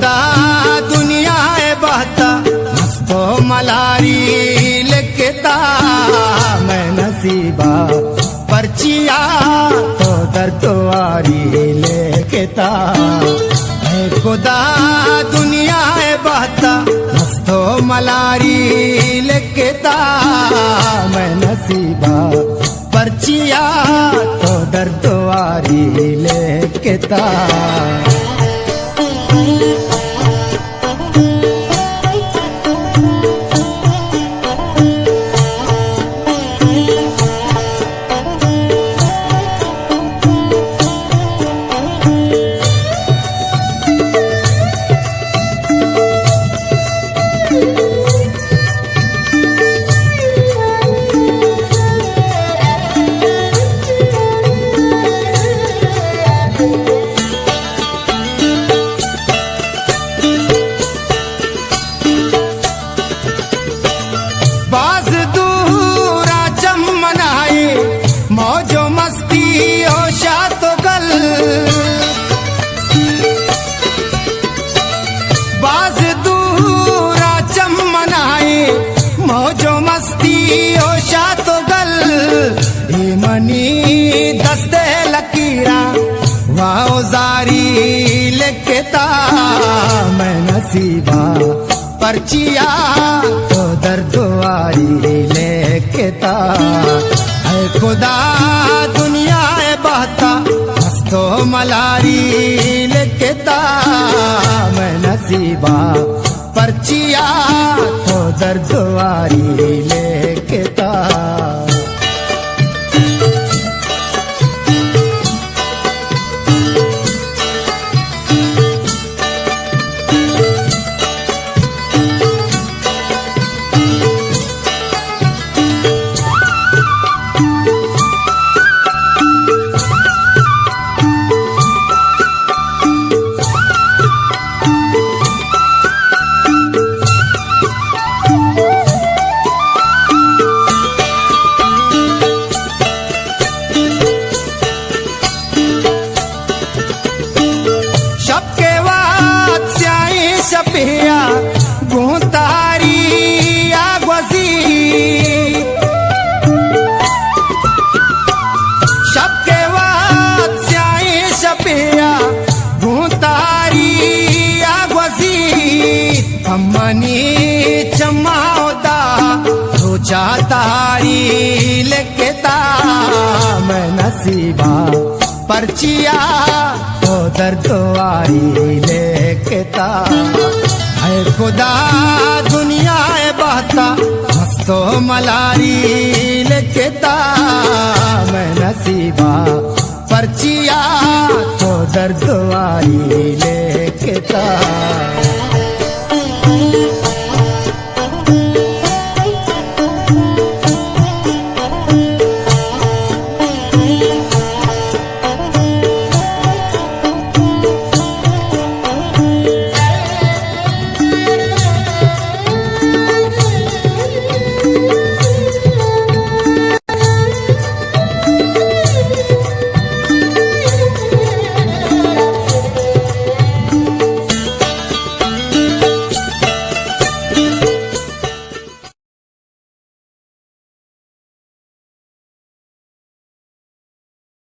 खुदा दुनिया है बहता मस्तो मलारी लिखता मैं नसीबा पर्चिया तो दर्दवारी लिखता है खुदा दुनिया है बहता मस्तो मलारी लिखता मैं नसीबा पर्चिया तो दर्दवारी लिखता बाज दूरा चमनाए मौजो मस्ती होशा तो गल बाज दूरा चमनाए मौजो मस्ती होशा तो गल मनी दस्ते लकीरा वाओ जारी लिखता मैं नसीबा पर्चिया तो दर्दवारी लिखता है खुदा दुनिया है बहता मस्तो मलारी लिखता मैं नसीबा पर्चिया तो दर्दवारी लिखता सपिया गुतारी आगवसी सबके बाद स्याही सपिया गुतारी आगवसी अम्मनी चमाओदा रोचा तारी लिखता मैं नसीबा पर्चिया तो दर्दवारी लिखता है खुदा दुनिया है बहता मस्तो मलारी लिखता मैं नसीबा पर्चिया तो दर्द